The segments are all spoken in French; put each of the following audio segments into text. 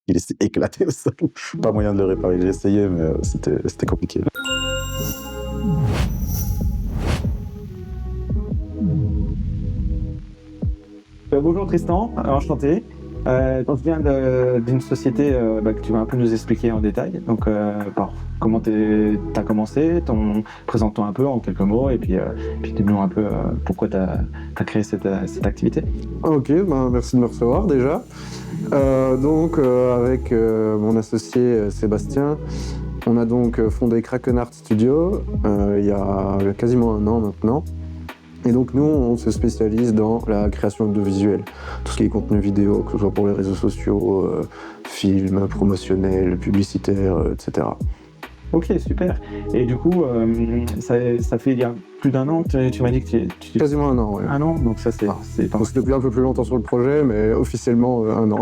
il s'est éclaté au sol. Pas moyen de le réparer. J'ai essayé, mais c'était compliqué. Bonjour Tristan, enchanté. On vient d'une société que tu vas un peu nous expliquer en détail. Donc, comment tu as commencé, présente-toi un peu en quelques mots, et puis dis-nous un peu pourquoi tu as créé cette activité. Ok, merci de me recevoir déjà. Avec mon associé Sébastien, on a donc fondé Kraken Art Studio il y a quasiment un an maintenant. Et donc nous, on se spécialise dans la création audiovisuelle, tout ce qui est contenu vidéo, que ce soit pour les réseaux sociaux, films, promotionnels, publicitaires, etc. Ok, super. Et du coup, ça fait il y a plus d'un an que tu m'as dit que tu... Quasiment un an, oui. Un an, donc ça c'est pas mal. Depuis un peu plus longtemps sur le projet, mais officiellement un an.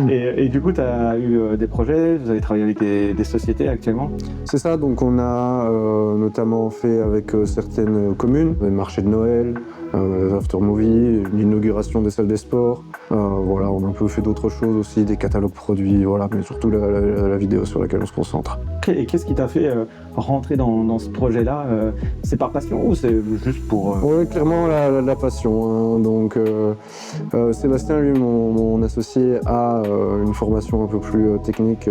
Et du coup, tu as eu des projets, vous avez travaillé avec des sociétés actuellement? C'est ça, donc on a notamment fait avec certaines communes, des marchés de Noël, after movie, l'inauguration des salles des sports. Voilà, on a un peu fait d'autres choses aussi, des catalogues produits, voilà, mais surtout la vidéo sur laquelle on se concentre. Okay, et qu'est-ce qui t'a fait rentrer dans ce projet-là? C'est par passion ou c'est juste pour... Oui, clairement la passion. Hein. Donc Sébastien, lui, mon associé, a une formation un peu plus technique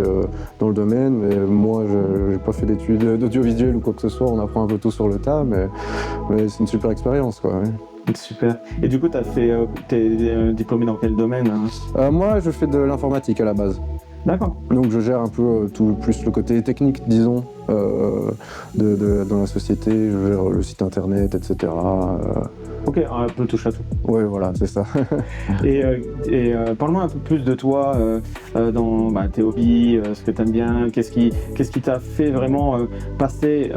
dans le domaine. Mais moi, je n'ai pas fait d'études d'audiovisuel ou quoi que ce soit. On apprend un peu tout sur le tas, mais c'est une super expérience, quoi. Ouais. Super. Et du coup, t'es diplômé dans quel domaine? Moi, je fais de l'informatique à la base. D'accord. Donc je gère un peu tout plus le côté technique, disons, dans la société. Je gère le site internet, etc. Ok, un peu touche à tout. Oui, voilà, c'est ça. Et parle-moi un peu plus de toi, dans tes hobbies, ce que tu aimes bien, qu'est-ce qui t'a fait vraiment passer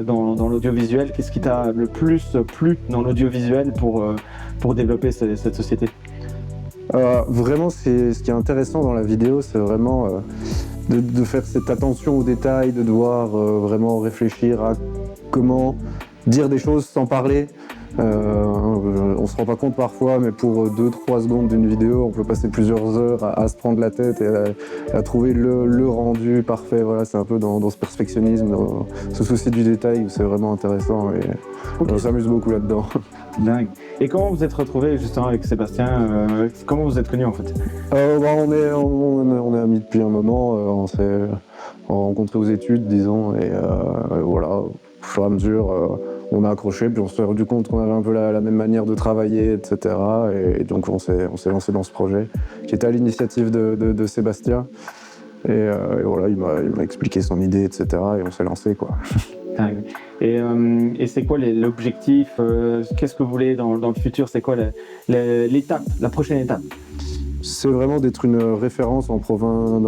dans l'audiovisuel, qu'est-ce qui t'a le plus plu dans l'audiovisuel pour développer cette société? Vraiment, ce qui est intéressant dans la vidéo, c'est vraiment de faire cette attention aux détails, de devoir vraiment réfléchir à comment dire des choses sans parler. On se rend pas compte parfois, mais pour 2-3 secondes d'une vidéo, on peut passer plusieurs heures à se prendre la tête et à trouver le rendu parfait. Voilà, c'est un peu dans ce perfectionnisme, dans ce souci du détail, c'est vraiment intéressant et on s'amuse beaucoup là-dedans. Dingue. Et comment vous êtes retrouvés justement avec Sébastien? Comment vous êtes connus en fait? On est amis depuis un moment, on s'est rencontrés aux études, disons, et voilà, au fur et à mesure, on a accroché, puis on s'est rendu compte qu'on avait un peu la même manière de travailler, etc. Et donc on s'est lancé dans ce projet, qui était à l'initiative de Sébastien. Et voilà, il m'a expliqué son idée, etc. Et on s'est lancé, quoi. Et c'est quoi l'objectif? Qu'est-ce que vous voulez dans le futur? C'est quoi l'étape, la prochaine étape? C'est vraiment d'être une référence dans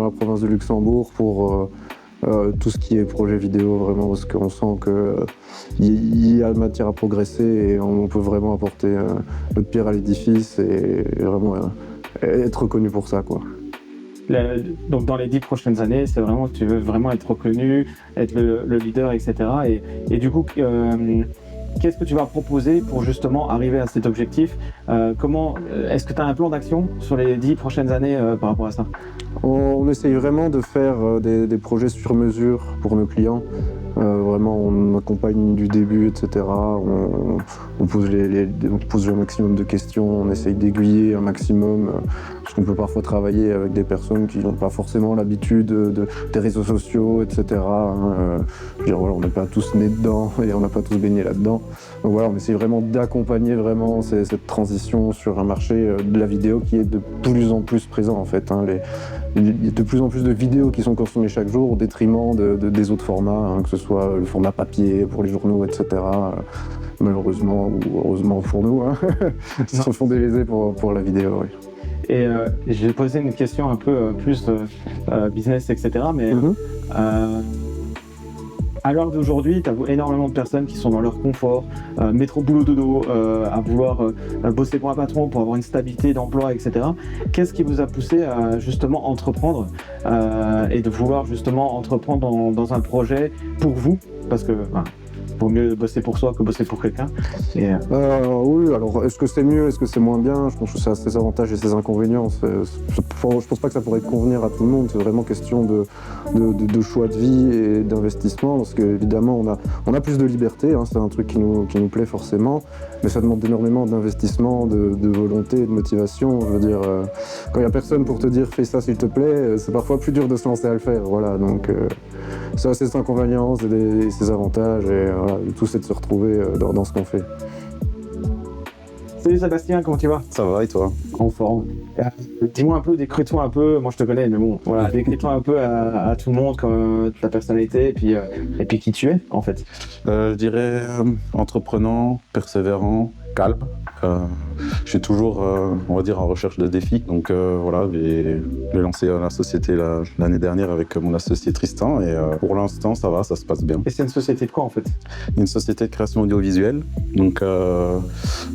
la province de Luxembourg pour tout ce qui est projet vidéo, vraiment, parce qu'on sent qu'il y a matière à progresser et on peut vraiment apporter notre pierre à l'édifice et vraiment être reconnu pour ça, quoi. Donc dans les 10 prochaines années, c'est vraiment que tu veux vraiment être reconnu, être le leader, etc. Et du coup, qu'est-ce que tu vas proposer pour justement arriver à cet objectif? Est-ce que tu as un plan d'action sur les 10 prochaines années par rapport à ça? On essaye vraiment de faire des projets sur mesure pour nos clients. Vraiment, on accompagne du début, etc. On pose le maximum de questions, on essaye d'aiguiller un maximum, parce qu'on peut parfois travailler avec des personnes qui n'ont pas forcément l'habitude des réseaux sociaux, etc. Je veux dire, voilà, on n'est pas tous nés dedans et on n'a pas tous baigné là-dedans. Donc voilà, on essaye vraiment d'accompagner vraiment cette transition sur un marché de la vidéo qui est de plus en plus présent, en fait. Il y a de plus en plus de vidéos qui sont consommées chaque jour au détriment des autres formats, que ce soit le format papier pour les journaux, etc. Malheureusement ou heureusement pour nous, ils se font délaisés pour la vidéo. Oui. Et je vais poser une question un peu plus business, etc. Mais à l'heure d'aujourd'hui, tu as énormément de personnes qui sont dans leur confort, métro boulot dodo, à vouloir bosser pour un patron, pour avoir une stabilité d'emploi, etc. Qu'est-ce qui vous a poussé à justement entreprendre et de vouloir justement entreprendre dans un projet pour vous? Parce que vaut mieux bosser pour soi que bosser pour quelqu'un. Et, Oui, alors est-ce que c'est mieux, est-ce que c'est moins bien? Je pense que ça a ses avantages et ses inconvénients. Je pense pas que ça pourrait convenir à tout le monde. C'est vraiment question de choix de vie et d'investissement, parce qu'évidemment on a plus de liberté, hein, c'est un truc qui nous plaît forcément, mais ça demande énormément d'investissement, de volonté, de motivation. Je veux dire, quand il n'y a personne pour te dire fais ça s'il te plaît, c'est parfois plus dur de se lancer à le faire. Voilà, donc ça a ses inconvénients et ses avantages, et voilà, le tout c'est de se retrouver dans ce qu'on fait. Salut Sébastien, comment tu vas? Ça va et toi? En forme. Dis-moi un peu, décris-toi un peu, moi je te connais, mais bon, voilà, décris-toi un peu à tout le monde comme ta personnalité et puis qui tu es en fait. Je dirais entreprenant, persévérant, calme. Je suis toujours, on va dire, en recherche de défis. Donc voilà, j'ai lancé la société l'année dernière avec mon associé Tristan, et pour l'instant ça va, ça se passe bien. Et c'est une société de quoi en fait? Une société de création audiovisuelle. Donc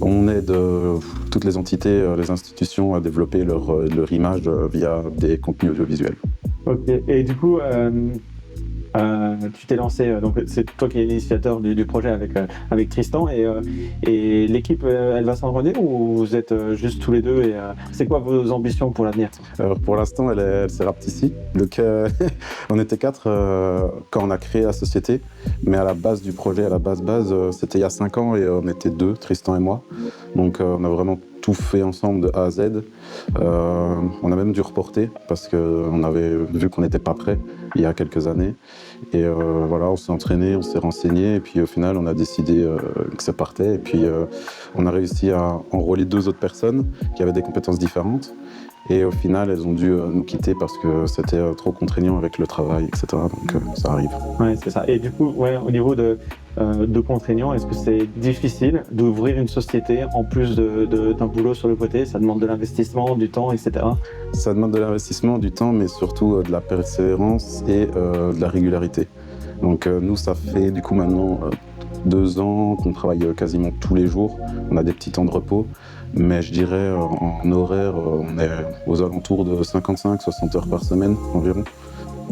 on aide toutes les entités, les institutions à développer leur image via des contenus audiovisuels. Ok, et du coup, tu t'es lancé, donc c'est toi qui es l'initiateur du projet avec Tristan, et l'équipe elle va s'enrôler ou vous êtes juste tous les deux, et c'est quoi vos ambitions pour l'avenir? Pour l'instant elle s'est rapetissée. Donc on était 4 quand on a créé la société, mais à la base du projet, à la base c'était il y a 5 ans, et on était 2, Tristan et moi. Donc on a vraiment tout fait ensemble de A à Z. On a même dû reporter parce qu'on avait vu qu'on n'était pas prêt il y a quelques années. Et voilà, on s'est entraîné, on s'est renseigné, et puis au final on a décidé que ça partait. Et puis on a réussi à enrôler 2 autres personnes qui avaient des compétences différentes. Et au final, elles ont dû nous quitter parce que c'était trop contraignant avec le travail, etc. Donc ça arrive. Ouais, c'est ça. Et du coup, ouais, au niveau de contraignant, est-ce que c'est difficile d'ouvrir une société en plus d'un boulot sur le côté? Ça demande de l'investissement, du temps, etc. Ça demande de l'investissement, du temps, mais surtout de la persévérance et de la régularité. Donc nous, ça fait du coup maintenant 2 ans qu'on travaille quasiment tous les jours. On a des petits temps de repos, mais je dirais en horaire, on est aux alentours de 55-60 heures par semaine environ.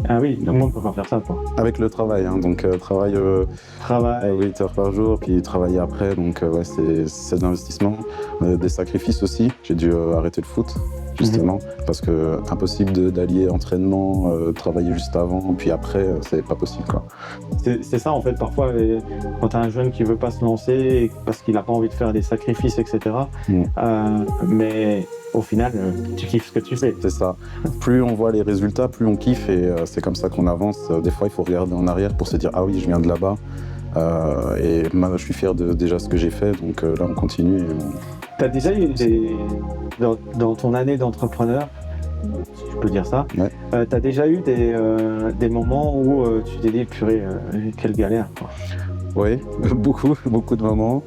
Ah oui, donc on peut pas faire ça, quoi. Avec le travail, hein, donc travail 8 heures par jour, puis travailler après, donc ouais, c'est de l'investissement. Des sacrifices aussi. J'ai dû arrêter le foot, justement, parce que impossible d'allier entraînement, travailler juste avant, puis après, c'est pas possible, quoi. C'est ça en fait, parfois quand t'as un jeune qui veut pas se lancer parce qu'il a pas envie de faire des sacrifices, etc. Mais au final, tu kiffes ce que tu fais. C'est ça. Plus on voit les résultats, plus on kiffe, et c'est comme ça qu'on avance. Des fois, il faut regarder en arrière pour se dire « Ah oui, je viens de là-bas, et je suis fier de déjà ce que j'ai fait, donc là, on continue. » T'as déjà eu dans ton année d'entrepreneur, si je peux dire ça, ouais. T'as déjà eu des moments où tu t'es dit purée, quelle galère, quoi. Oui, beaucoup de moments.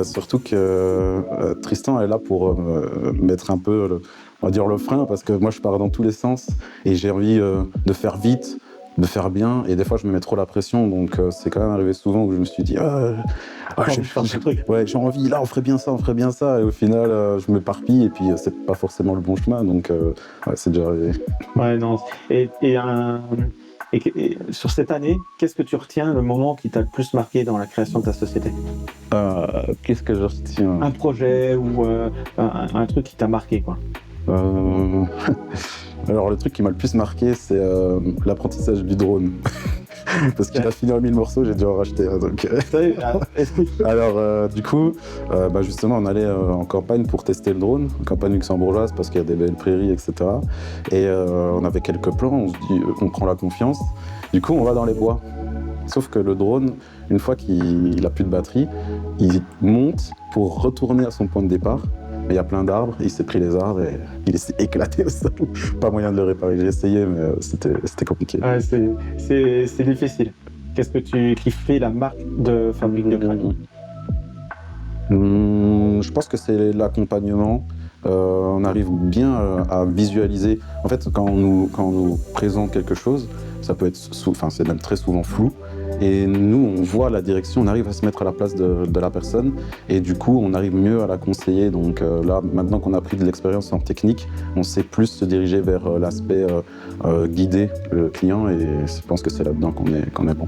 Surtout que Tristan est là pour mettre un peu, on va dire, le frein, parce que moi je pars dans tous les sens et j'ai envie de faire vite, de faire bien, et des fois je me mets trop la pression, donc c'est quand même arrivé souvent où je me suis dit j'ai envie, là on ferait bien ça, et au final je m'éparpille, et puis c'est pas forcément le bon chemin, donc ouais, c'est déjà arrivé. Ouais, non. Et sur cette année, qu'est-ce que tu retiens, le moment qui t'a le plus marqué dans la création de ta société? Qu'est-ce que je retiens? Un projet ou un truc qui t'a marqué, quoi. Alors le truc qui m'a le plus marqué, c'est l'apprentissage du drone. Parce qu'il a fini en 1000 morceaux, j'ai dû en racheter un. Donc... Alors du coup, justement, on allait en campagne pour tester le drone, campagne luxembourgeoise, parce qu'il y a des belles prairies, etc. Et on avait quelques plans, on se dit, on prend la confiance. Du coup, on va dans les bois. Sauf que le drone, une fois qu'il a plus de batterie, il monte pour retourner à son point de départ. Il y a plein d'arbres, il s'est pris les arbres et il s'est éclaté au sol. Pas moyen de le réparer, j'ai essayé, mais c'était compliqué. Ouais, c'est difficile. Qu'est-ce que qui fait la marque de Fabrique de Crâne? Je pense que c'est l'accompagnement. On arrive bien à visualiser. En fait, quand on nous présente quelque chose, ça peut être, c'est même très souvent flou. Et nous, on voit la direction, on arrive à se mettre à la place de la personne, et du coup, on arrive mieux à la conseiller. Donc là, maintenant qu'on a pris de l'expérience en technique, on sait plus se diriger vers l'aspect guider le client, et je pense que c'est là-dedans qu'on est bon.